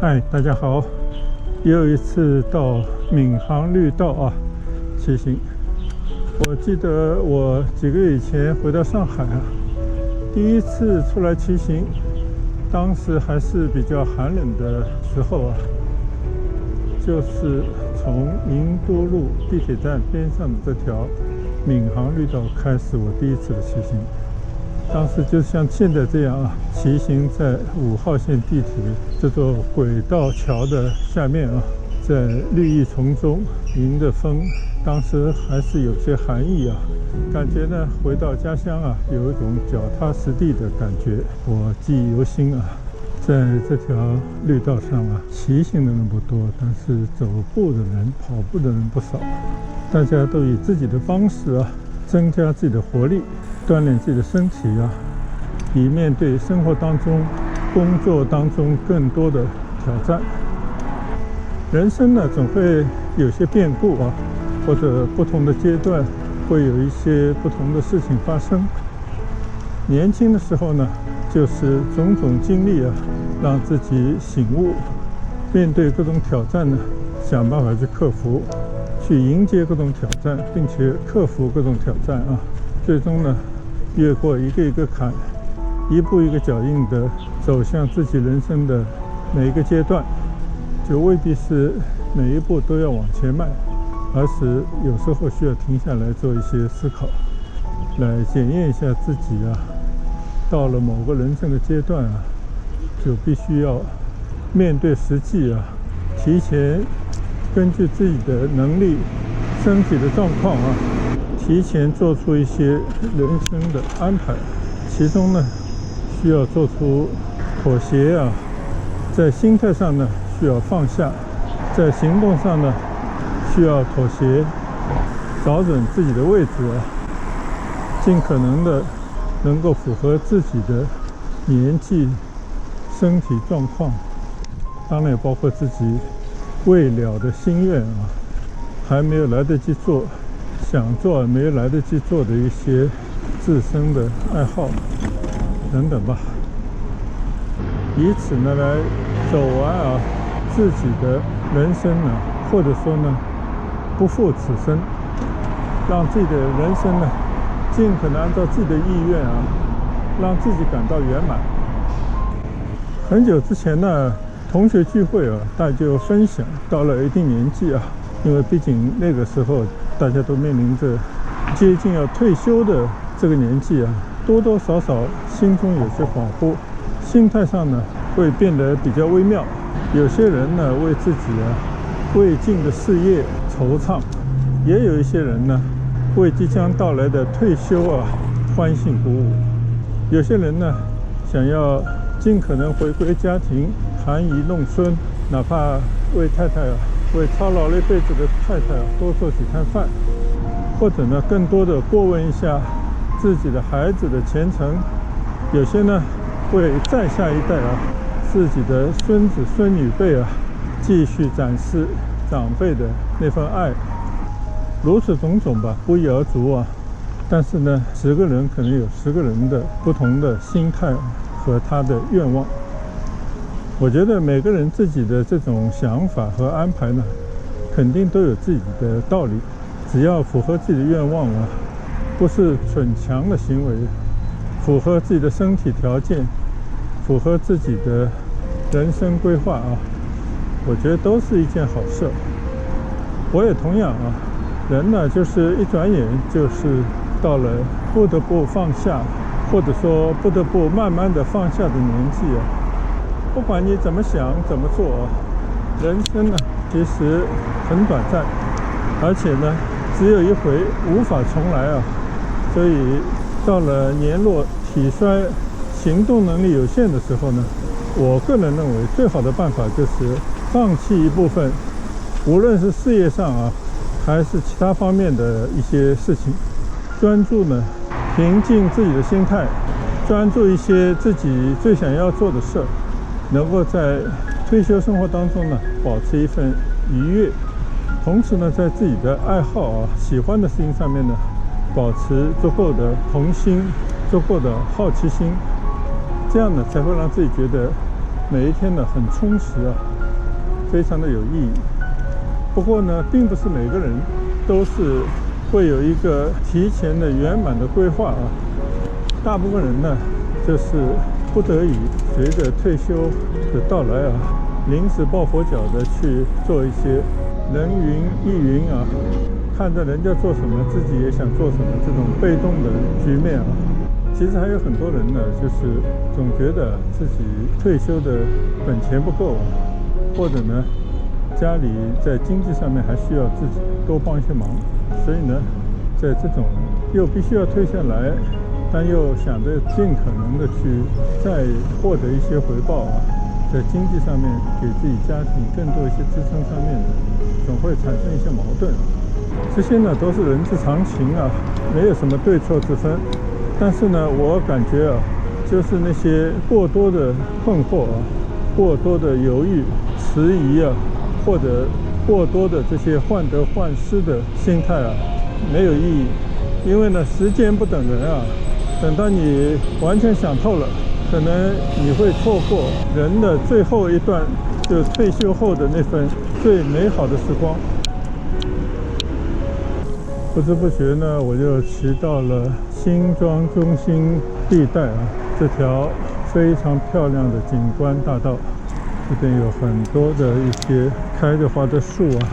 嗨，大家好！又一次到闵行绿道骑行。我记得我几个月以前回到上海第一次出来骑行，当时还是比较寒冷的时候就是从宁都路地铁站边上的这条闵行绿道开始我第一次的骑行。当时就像现在这样骑行在5号线地铁这座轨道桥的下面在绿意丛中迎着风，当时还是有些寒意感觉呢回到家乡有一种脚踏实地的感觉。我记忆犹新在这条绿道上骑行的人不多，但是走步的人、跑步的人不少。大家都以自己的方式增加自己的活力，锻炼自己的身体以面对生活当中、工作当中更多的挑战。人生呢，总会有些变故或者不同的阶段会有一些不同的事情发生。年轻的时候呢，就是种种经历让自己醒悟，面对各种挑战呢，想办法去克服，去迎接各种挑战，并且克服各种挑战最终呢，越过一个一个坎，一步一个脚印的走向自己人生的每一个阶段。就未必是每一步都要往前迈，而是有时候需要停下来做一些思考，来检验一下自己到了某个人生的阶段就必须要面对实际提前根据自己的能力、身体的状况提前做出一些人生的安排。其中呢，需要做出妥协在心态上呢需要放下，在行动上呢需要妥协，找准自己的位置尽可能的能够符合自己的年纪、身体状况，当然也包括自己未了的心愿还没有来得及做、想做而没有来得及做的一些自身的爱好等等吧，以此呢来走完自己的人生呢，或者说呢不负此生，让自己的人生呢尽可能按照自己的意愿让自己感到圆满。很久之前呢，同学聚会大家就分享，到了一定年纪因为毕竟那个时候大家都面临着接近要退休的这个年纪多多少少心中有些恍惚，心态上呢会变得比较微妙。有些人呢为自己未尽的事业惆怅，也有一些人呢为即将到来的退休欢欣鼓舞。有些人呢想要尽可能回归家庭，含饴弄孙，哪怕为太太为操劳了一辈子的太太多做几餐饭，或者呢更多的过问一下自己的孩子的前程。有些呢为再下一代自己的孙子孙女辈继续展示长辈的那份爱。如此种种吧，不一而足但是呢10个人可能有10个人的不同的心态和他的愿望。我觉得每个人自己的这种想法和安排呢，肯定都有自己的道理，只要符合自己的愿望不是逞强的行为，符合自己的身体条件，符合自己的人生规划我觉得都是一件好事。我也同样人呢就是一转眼就是到了不得不放下，或者说不得不慢慢的放下的年纪不管你怎么想怎么做人生呢其实很短暂，而且呢只有一回，无法重来所以到了年落体衰、行动能力有限的时候呢，我个人认为最好的办法就是放弃一部分，无论是事业上还是其他方面的一些事情，专注呢平静自己的心态，专注一些自己最想要做的事，能够在退休生活当中呢保持一份愉悦，同时呢在自己的爱好喜欢的事情上面呢保持足够的童心，足够的好奇心，这样呢才会让自己觉得每一天呢很充实非常的有意义。不过呢，并不是每个人都是会有一个提前的圆满的规划啊。大部分人呢，就是不得已随着退休的到来啊，临时抱佛脚的去做一些人云亦云啊，看着人家做什么，自己也想做什么这种被动的局面啊。其实还有很多人呢，就是总觉得自己退休的本钱不够，或者呢，家里在经济上面还需要自己多帮一些忙，所以呢，在这种又必须要退下来，但又想着尽可能的去再获得一些回报啊，在经济上面给自己家庭更多一些支撑上面，总会产生一些矛盾。这些呢都是人之常情啊，没有什么对错之分。但是呢，我感觉啊，就是那些过多的困惑啊，过多的犹豫、迟疑啊，或者过多的这些患得患失的心态啊，没有意义。因为呢，时间不等人啊，等到你完全想透了，可能你会错过人的最后一段，就退休后的那份最美好的时光。不知不觉呢，我就骑到了新庄中心地带啊，这条非常漂亮的景观大道。这边有很多的一些开着花的树啊，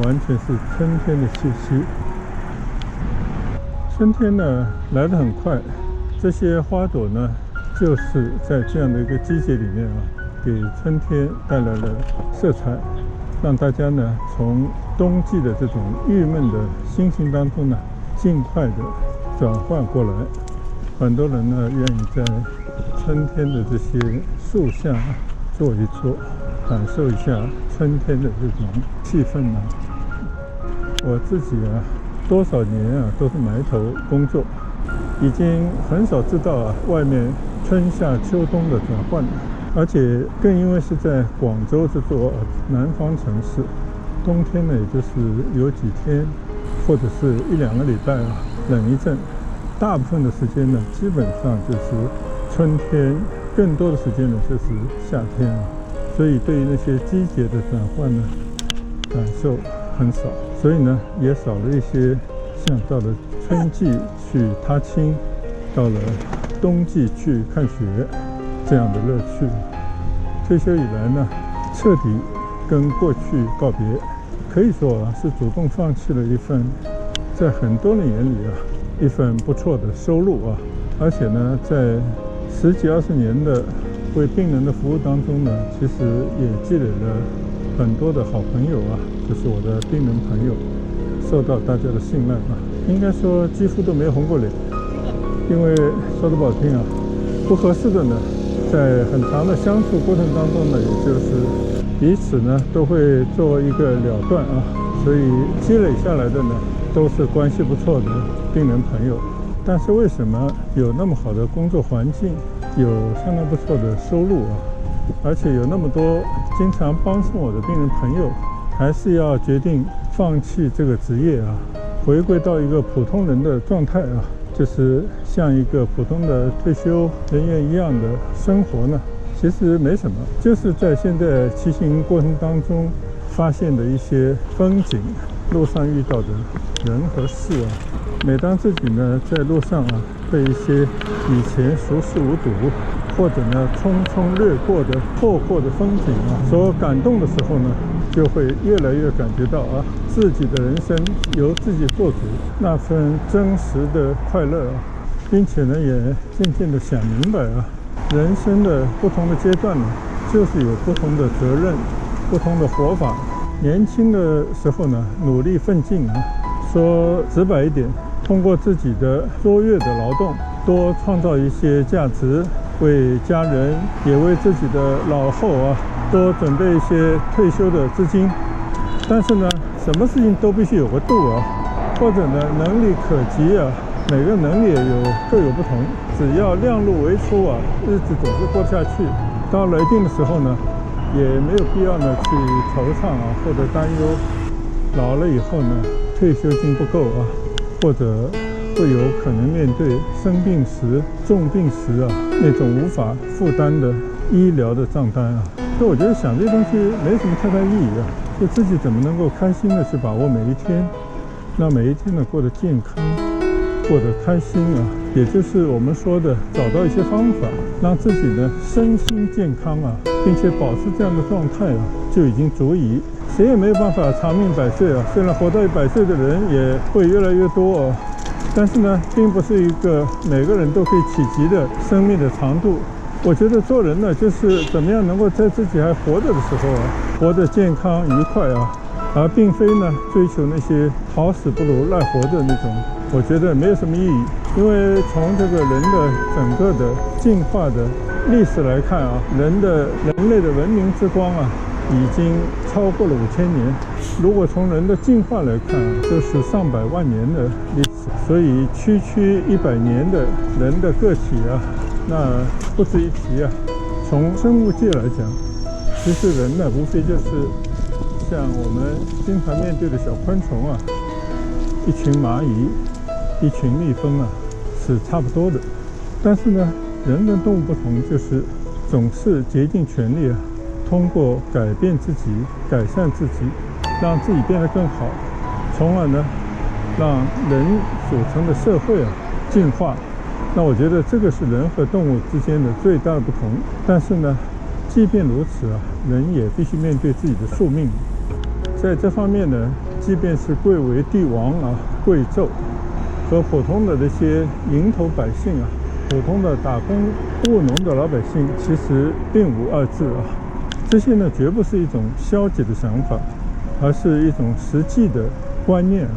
完全是春天的气息。春天呢来得很快，这些花朵呢就是在这样的一个季节里面啊，给春天带来了色彩，让大家呢从冬季的这种郁闷的心情当中呢，尽快的转换过来。很多人呢愿意在春天的这些树下坐一坐，感受一下春天的这种气氛呢。我自己啊，多少年啊都是埋头工作，已经很少知道啊外面春夏秋冬的转换了。而且更因为是在广州这座南方城市，冬天呢也就是有几天或者是1-2个礼拜啊冷一阵，大部分的时间呢基本上就是春天，更多的时间呢就是夏天啊。所以对于那些季节的转换呢，感受很少，所以呢也少了一些像到了春季去踏青，到了冬季去看雪这样的乐趣。退休以来呢，彻底跟过去告别，可以说啊是主动放弃了一份在很多人眼里啊一份不错的收入啊，而且呢在10几20年的为病人的服务当中呢，其实也积累了很多的好朋友啊，就是我的病人朋友，受到大家的信赖啊，应该说几乎都没有红过脸。因为说得不好听啊，不合适的呢，在很长的相处过程当中呢，也就是彼此呢都会做一个了断啊，所以积累下来的呢都是关系不错的病人朋友。但是为什么有那么好的工作环境，有相当不错的收入啊，而且有那么多经常帮助我的病人朋友，还是要决定放弃这个职业啊，回归到一个普通人的状态啊，就是像一个普通的退休人员一样的生活呢？其实没什么，就是在现在骑行过程当中发现的一些风景，路上遇到的人和事啊。每当自己呢在路上啊被一些以前熟视无睹，或者呢匆匆掠过的错过的风景啊所感动的时候呢，就会越来越感觉到啊自己的人生由自己做主，那份真实的快乐啊，并且呢也渐渐的想明白啊，人生的不同的阶段呢，就是有不同的责任，不同的活法。年轻的时候呢，努力奋进啊，说直白一点，通过自己的卓越的劳动，多创造一些价值，为家人也为自己的老后啊，多准备一些退休的资金。但是呢，什么事情都必须有个度啊，或者呢能力可及啊，每个能力也各有不同，只要量入为出啊，日子总是过不下去。到了一定的时候呢，也没有必要呢去惆怅啊，或者担忧老了以后呢退休金不够啊，或者会有可能面对生病时、重病时啊那种无法负担的医疗的账单啊。所以我觉得想这些东西没什么太大意义啊，就自己怎么能够开心的去把握每一天，让每一天呢过得健康，过得开心啊，也就是我们说的找到一些方法，让自己呢身心健康啊，并且保持这样的状态啊，就已经足以。谁也没有办法长命百岁啊，虽然活到100岁的人也会越来越多啊，但是呢，并不是一个每个人都可以企及的生命的长度。我觉得做人呢，就是怎么样能够在自己还活着的时候啊，活得健康愉快啊，而并非呢追求那些好死不如赖活的那种，我觉得没有什么意义。因为从这个人的整个的进化的历史来看啊，人类的文明之光啊，已经超过了5000年。如果从人的进化来看啊，就是上百万年的历史。所以区100年的人的个体啊，那不值一提啊。从生物界来讲，其实人呢，无非就是像我们经常面对的小昆虫啊，一群蚂蚁，一群蜜蜂啊，是差不多的。但是呢，人跟动物不同，就是总是竭尽全力啊，通过改变自己、改善自己，让自己变得更好，从而呢，让人组成的社会啊进化。那我觉得这个是人和动物之间的最大的不同。但是呢，即便如此啊，人也必须面对自己的宿命。在这方面呢，即便是贵为帝王啊、贵胄，和普通的这些蝇头百姓啊，普通的打工务农的老百姓，其实并无二致啊。这些呢，绝不是一种消极的想法，而是一种实际的观念啊。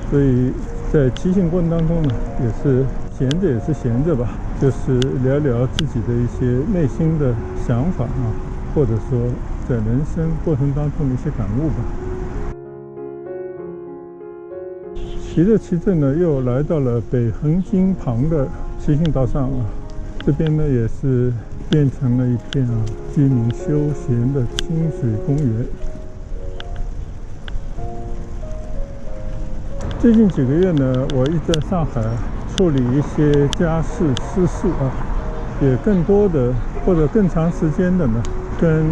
所以在骑行过程当中呢，也是闲着也是闲着吧，就是聊聊自己的一些内心的想法啊，或者说在人生过程当中的一些感悟吧。骑着呢，又来到了北横津旁的骑行道上啊。这边呢，也是变成了一片啊居民休闲的清水公园。最近几个月呢，我一直在上海处理一些家事私事啊，也更多的或者更长时间的呢，跟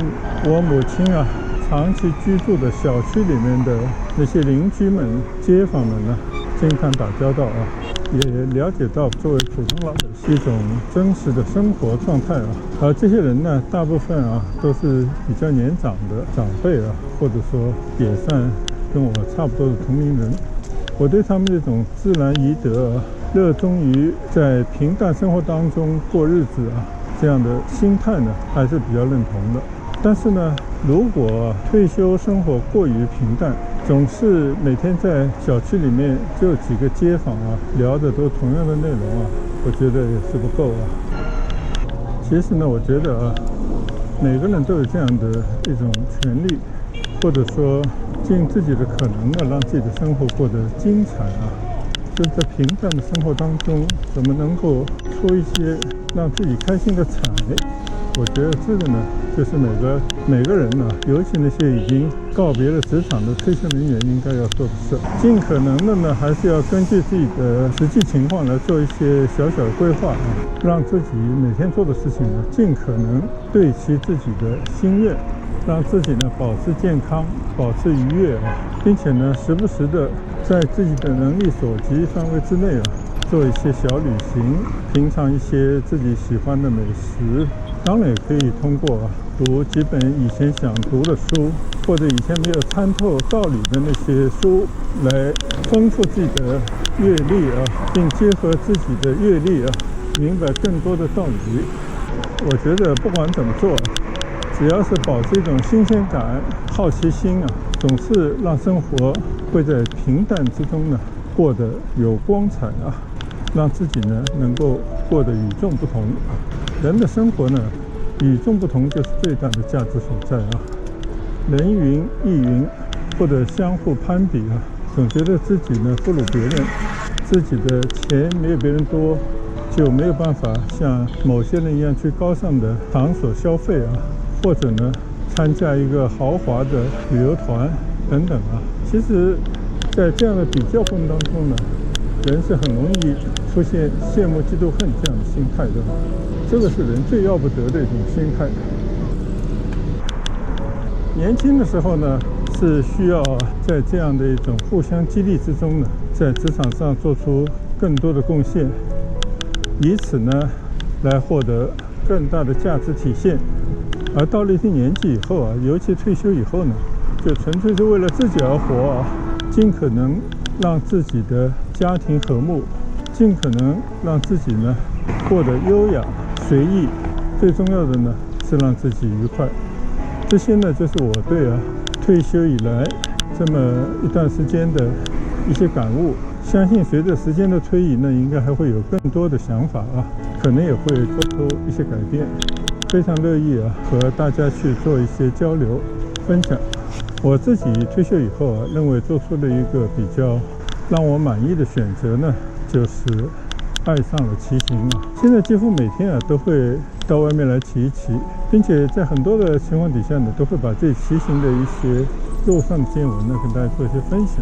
我母亲啊长期居住的小区里面的那些邻居们、街坊们呢，经常打交道啊，也了解到作为普通老百姓一种真实的生活状态啊。而这些人呢，大部分啊都是比较年长的长辈啊，或者说也算跟我差不多的同龄人。我对他们这种自然宜得、热衷于在平淡生活当中过日子啊这样的心态呢，还是比较认同的。但是呢，如果退休生活过于平淡，总是每天在小区里面就有几个街坊啊聊的都同样的内容啊，我觉得也是不够啊。其实呢，我觉得啊，每个人都有这样的一种权利，或者说尽自己的可能呢，让自己的生活过得精彩啊。就在平淡的生活当中，怎么能够出一些让自己开心的彩？我觉得这个呢，就是每个人呢，尤其那些已经告别了职场的退休人员应该要做的事。尽可能的呢，还是要根据自己的实际情况来做一些小小的规划啊，让自己每天做的事情呢，尽可能对齐自己的心愿，让自己呢保持健康，保持愉悦啊，并且呢，时不时的在自己的能力所及范围之内啊，做一些小旅行，品尝一些自己喜欢的美食。当然也可以通过读几本以前想读的书，或者以前没有参透道理的那些书，来丰富自己的阅历啊，并结合自己的阅历啊，明白更多的道理。我觉得不管怎么做，只要是保持一种新鲜感、好奇心啊，总是让生活会在平淡之中呢过得有光彩啊，让自己呢能够过得与众不同。人的生活呢，与众不同就是最大的价值所在啊。人云亦云，或者相互攀比啊，总觉得自己呢不如别人，自己的钱没有别人多，就没有办法像某些人一样去高尚的场所消费啊，或者呢参加一个豪华的旅游团等等啊。其实，在这样的比较过程当中呢，人是很容易出现羡慕、嫉妒、恨这样的心态的。这个是人最要不得的一种心态。年轻的时候呢，是需要在这样的一种互相激励之中呢，在职场上做出更多的贡献，以此呢来获得更大的价值体现。而到了一定年纪以后啊，尤其退休以后呢，就纯粹是为了自己而活啊，尽可能让自己的家庭和睦，尽可能让自己呢过得优雅随意，最重要的呢是让自己愉快。这些呢就是我对退休以来这么一段时间的一些感悟。相信随着时间的推移呢，应该还会有更多的想法可能也会做出一些改变。非常乐意和大家去做一些交流分享。我自己退休以后认为做出了一个比较让我满意的选择呢，就是爱上了骑行现在几乎每天都会到外面来骑一骑，并且在很多的情况底下呢，都会把这骑行的一些路上的见闻呢跟大家做一些分享，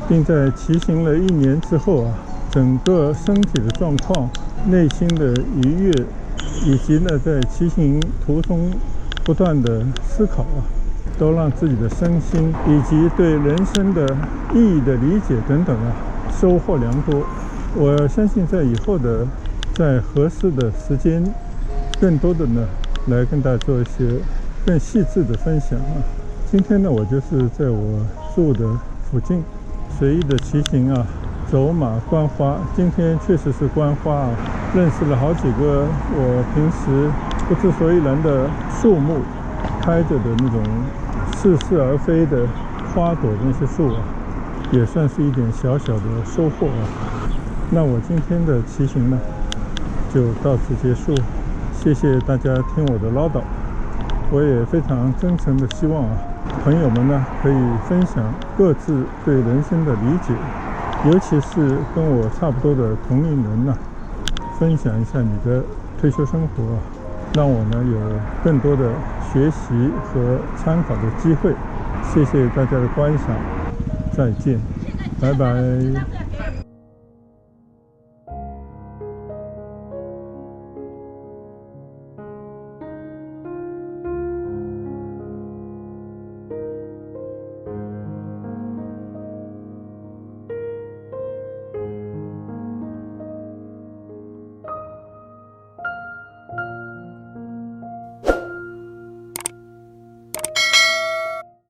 并在骑行了1年之后整个身体的状况、内心的愉悦，以及呢在骑行途中不断的思考都让自己的身心以及对人生的意义的理解等等收获良多。我相信在以后的在合适的时间，更多的呢来跟大家做一些更细致的分享今天呢，我就是在我住的附近随意的骑行走马观花。今天确实是观花认识了好几个我平时不知所以然的树木，开着的那种似是而非的花朵的那些树也算是一点小小的收获那我今天的骑行呢，就到此结束。谢谢大家听我的唠叨，我也非常真诚的希望朋友们呢可以分享各自对人生的理解，尤其是跟我差不多的同龄人分享一下你的退休生活让我呢有更多的学习和参考的机会。谢谢大家的观赏，再见，拜拜。